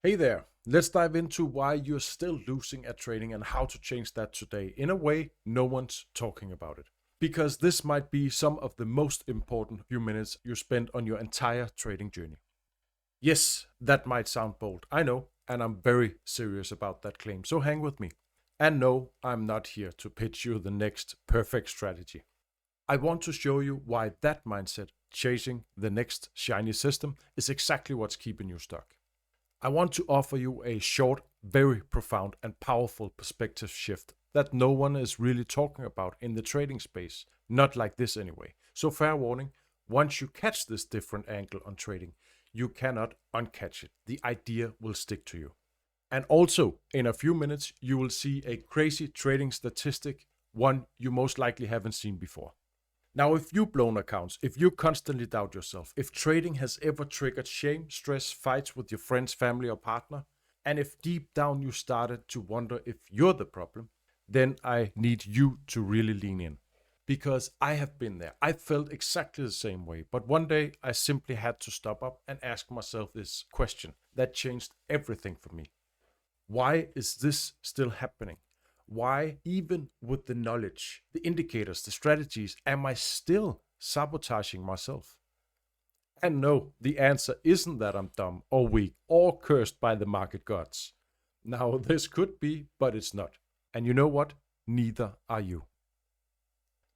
Hey there, let's dive into why you're still losing at trading and how to change that today in a way no one's talking about it. Because this might be some of the most important few minutes you spend on your entire trading journey. Yes, that might sound bold, I know, and I'm very serious about that claim, so hang with me. And no, I'm not here to pitch you the next perfect strategy. I want to show you why that mindset, chasing the next shiny system, is exactly what's keeping you stuck. I want to offer you a short, very profound, and powerful perspective shift that no one is really talking about in the trading space. Not like this, anyway. So, fair warning, once you catch this different angle on trading, you cannot uncatch it. The idea will stick to you. And also, in a few minutes, you will see a crazy trading statistic, one you most likely haven't seen before. Now, if you've blown accounts, if you constantly doubt yourself, if trading has ever triggered shame, stress, fights with your friends, family, or partner, and if deep down you started to wonder if you're the problem, then I need you to really lean in. Because I have been there. I felt exactly the same way. But one day I simply had to stop up and ask myself this question that changed everything for me. Why is this still happening? Why, even with the knowledge, the indicators, the strategies, am I still sabotaging myself? And no, the answer isn't that I'm dumb or weak or cursed by the market gods. Now, this could be, but it's not. And you know what? Neither are you.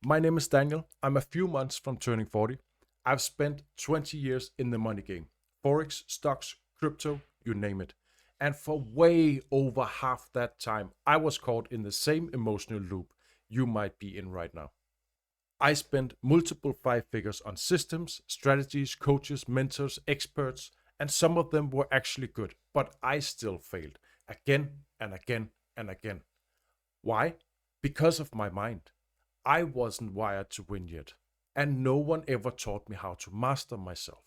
My name is Daniel. I'm a few months from turning 40. I've spent 20 years in the money game. Forex, stocks, crypto, you name it. And for way over half that time, I was caught in the same emotional loop you might be in right now. I spent multiple five figures on systems, strategies, coaches, mentors, experts, and some of them were actually good, but I still failed again and again and again. Why? Because of my mind. I wasn't wired to win yet, and no one ever taught me how to master myself.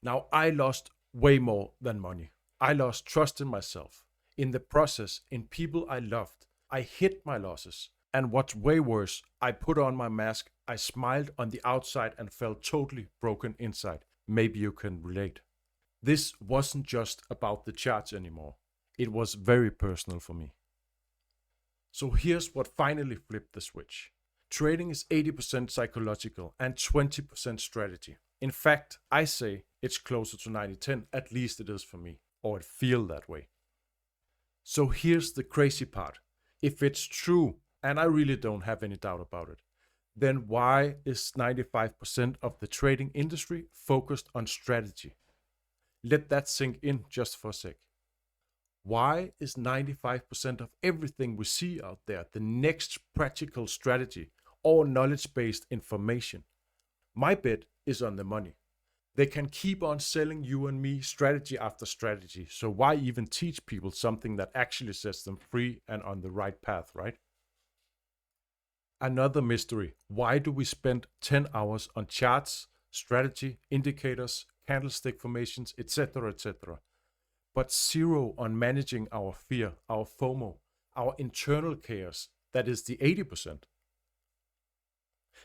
Now, I lost way more than money. I lost trust in myself, in the process, in people I loved. I hid my losses. And what's way worse, I put on my mask, I smiled on the outside and felt totally broken inside. Maybe you can relate. This wasn't just about the charts anymore. It was very personal for me. So here's what finally flipped the switch. Trading is 80% psychological and 20% strategy. In fact, I say it's closer to 90-10, at least it is for me, or it feels that way. So here's the crazy part. If it's true, and I really don't have any doubt about it, then why is 95% of the trading industry focused on strategy? Let that sink in just for a sec. Why is 95% of everything we see out there the next practical strategy or knowledge based information? My bet is on the money. They can keep on selling you and me strategy after strategy, so why even teach people something that actually sets them free and on the right path, right? Another mystery. Why do we spend 10 hours on charts, strategy, indicators, candlestick formations, etc., but zero on managing our fear, our FOMO, our internal chaos, that is the 80%?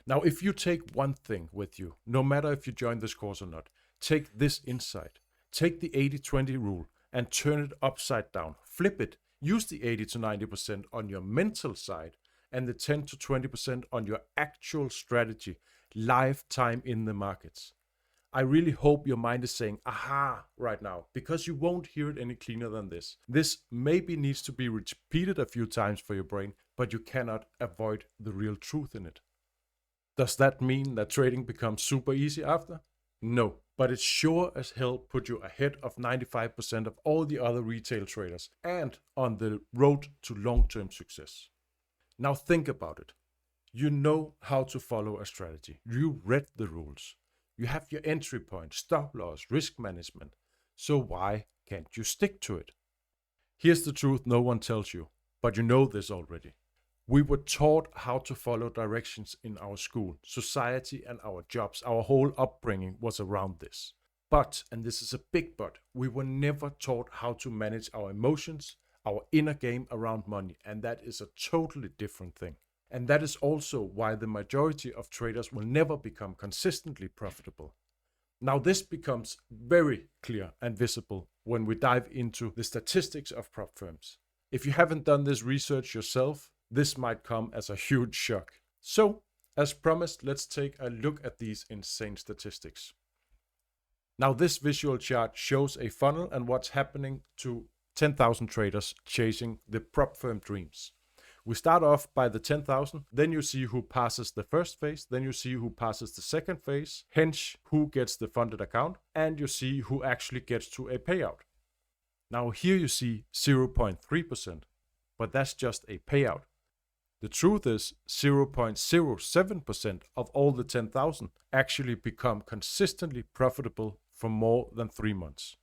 Now, if you take one thing with you, no matter if you join this course or not, take this insight. Take the 80-20 rule and turn it upside down. Flip it. Use the 80 to 90% on your mental side and the 10 to 20% on your actual strategy, lifetime in the markets. I really hope your mind is saying, aha, right now, because you won't hear it any cleaner than this. This maybe needs to be repeated a few times for your brain, but you cannot avoid the real truth in it. Does that mean that trading becomes super easy after? No, but it sure as hell put you ahead of 95% of all the other retail traders and on the road to long-term success. Now think about it. You know how to follow a strategy. You read the rules. You have your entry point, stop loss, risk management. So why can't you stick to it? Here's the truth no one tells you, but you know this already. We were taught how to follow directions in our school, society, and our jobs. Our whole upbringing was around this. But, and this is a big but, we were never taught how to manage our emotions, our inner game around money, and that is a totally different thing. And that is also why the majority of traders will never become consistently profitable. Now this becomes very clear and visible when we dive into the statistics of prop firms. If you haven't done this research yourself, this might come as a huge shock. So, as promised, let's take a look at these insane statistics. Now this visual chart shows a funnel and what's happening to 10,000 traders chasing the prop firm dreams. We start off by the 10,000, then you see who passes the first phase, then you see who passes the second phase, hence who gets the funded account, and you see who actually gets to a payout. Now here you see 0.3%, but that's just a payout. The truth is 0.07% of all the 10,000 actually become consistently profitable for more than 3 months.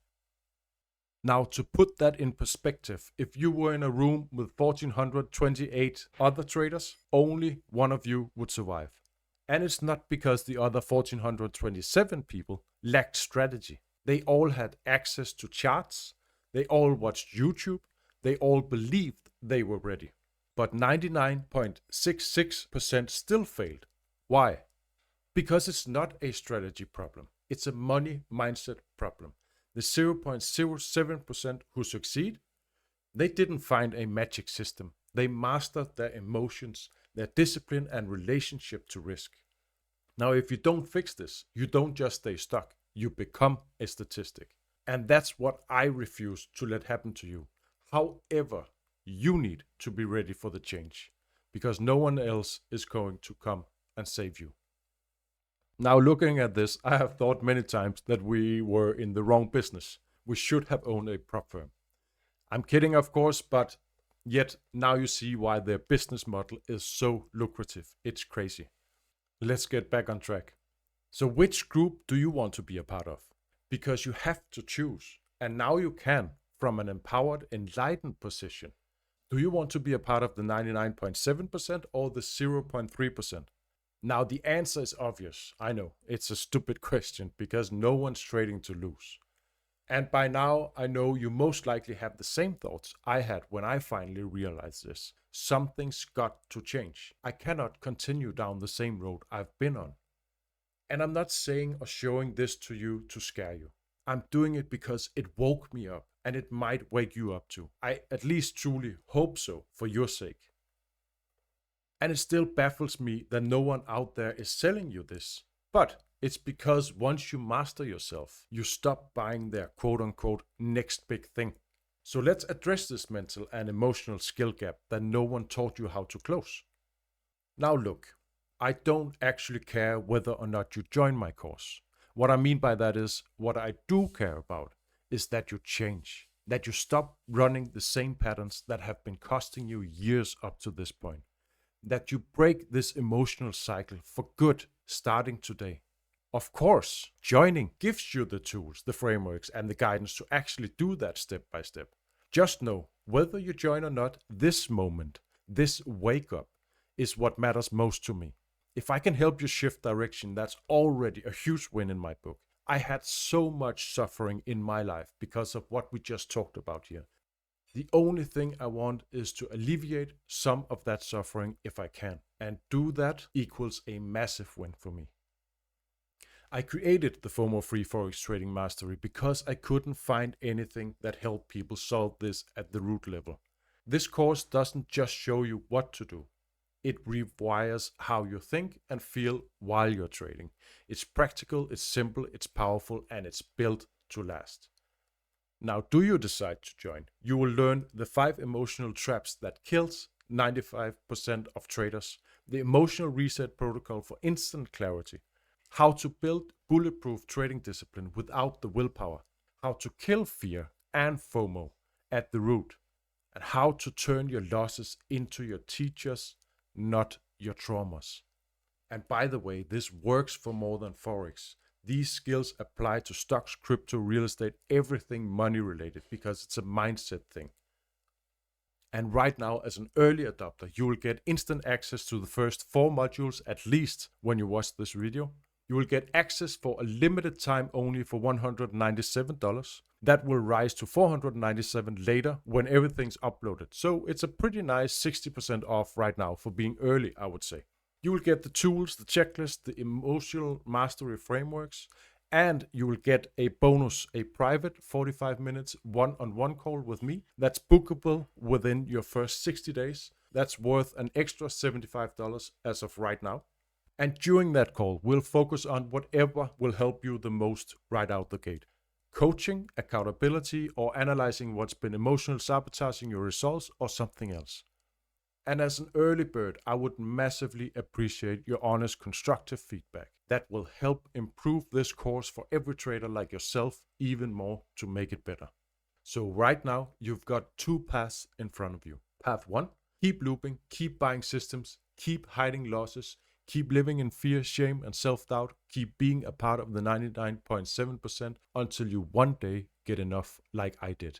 Now, to put that in perspective, if you were in a room with 1,428 other traders, only one of you would survive. And it's not because the other 1,427 people lacked strategy. They all had access to charts, they all watched YouTube, they all believed they were ready. But 99.66% still failed. Why? Because it's not a strategy problem, it's a money mindset problem. The 0.07% who succeed, they didn't find a magic system. They mastered their emotions, their discipline and relationship to risk. Now, if you don't fix this, you don't just stay stuck, you become a statistic. And that's what I refuse to let happen to you. However, you need to be ready for the change, because no one else is going to come and save you. Now, looking at this, I have thought many times that we were in the wrong business. We should have owned a prop firm. I'm kidding, of course, but yet now you see why their business model is so lucrative. It's crazy. Let's get back on track. So which group do you want to be a part of? Because you have to choose, and now you can, from an empowered, enlightened position. Do you want to be a part of the 99.7% or the 0.3%? Now, the answer is obvious. I know, it's a stupid question because no one's trading to lose. And by now, I know you most likely have the same thoughts I had when I finally realized this. Something's got to change. I cannot continue down the same road I've been on. And I'm not saying or showing this to you to scare you. I'm doing it because it woke me up, and it might wake you up too. I at least truly hope so, for your sake. And it still baffles me that no one out there is selling you this. But it's because once you master yourself, you stop buying their quote-unquote next big thing. So let's address this mental and emotional skill gap that no one taught you how to close. Now look, I don't actually care whether or not you join my course. What I mean by that is, what I do care about is that you change, that you stop running the same patterns that have been costing you years up to this point. That you break this emotional cycle for good starting today. Of course, joining gives you the tools, the frameworks, and the guidance to actually do that step by step. Just know, whether you join or not, this moment, this wake up, is what matters most to me. If I can help you shift direction, that's already a huge win in my book. I had so much suffering in my life because of what we just talked about here. The only thing I want is to alleviate some of that suffering if I can. And do that equals a massive win for me. I created the FOMO-free Forex Trading Mastery because I couldn't find anything that helped people solve this at the root level. This course doesn't just show you what to do. It rewires how you think and feel while you're trading. It's practical, it's simple, it's powerful, and it's built to last. Now, do you decide to join? You will learn the 5 emotional traps that kills 95% of traders, the emotional reset protocol for instant clarity, how to build bulletproof trading discipline without the willpower, how to kill fear and FOMO at the root, and how to turn your losses into your teachers, not your traumas. And by the way, this works for more than Forex. These skills apply to stocks, crypto, real estate, everything money related, because it's a mindset thing. And right now, as an early adopter, you will get instant access to the first 4 modules at least when you watch this video. You will get access for a limited time only for $197. That will rise to $497 later when everything's uploaded. So it's a pretty nice 60% off right now for being early, I would say. You will get the tools, the checklist, the emotional mastery frameworks, And you will get a bonus, a private 45 minutes one-on-one call with me that's bookable within your first 60 days. That's worth an extra $75 as of right now. And during that call, we'll focus on whatever will help you the most right out the gate. Coaching, accountability, or analyzing what's been emotional sabotaging your results, or something else. And as an early bird, I would massively appreciate your honest, constructive feedback. That will help improve this course for every trader like yourself even more to make it better. So right now, you've got two paths in front of you. Path 1, keep looping, keep buying systems, keep hiding losses, keep living in fear, shame, and self-doubt, keep being a part of the 99.7% until you one day get enough like I did.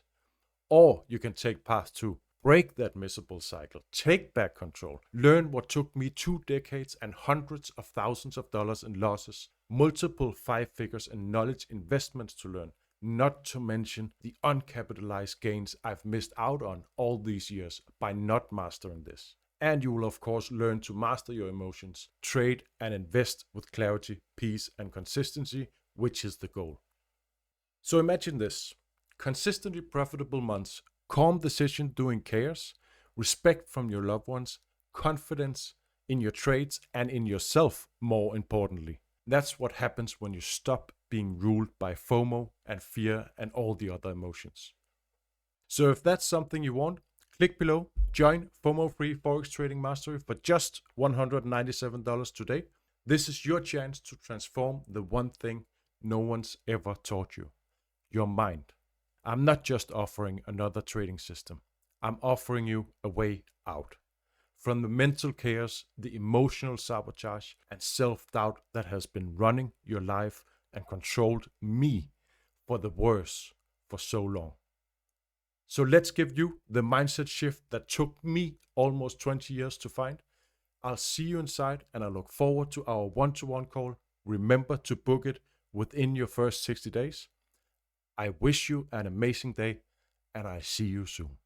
Or you can take path 2. Break that miserable cycle. Take back control. Learn what took me 2 decades and hundreds of thousands of dollars in losses, multiple 5 figures in knowledge investments to learn, not to mention the uncapitalized gains I've missed out on all these years by not mastering this. And you will of course learn to master your emotions, trade and invest with clarity, peace and consistency, which is the goal. So imagine this: consistently profitable months, calm decision during chaos, respect from your loved ones, confidence in your trades and in yourself, more importantly. That's what happens when you stop being ruled by FOMO and fear and all the other emotions. So if that's something you want, click below, join FOMO-free Forex Trading Mastery for just $197 today. This is your chance to transform the one thing no one's ever taught you: your mind. I'm not just offering another trading system. I'm offering you a way out from the mental chaos, the emotional sabotage, and self-doubt that has been running your life and controlled me for the worse for so long. So let's give you the mindset shift that took me almost 20 years to find. I'll see you inside, and I look forward to our one-to-one call. Remember to book it within your first 60 days. I wish you an amazing day, and I see you soon.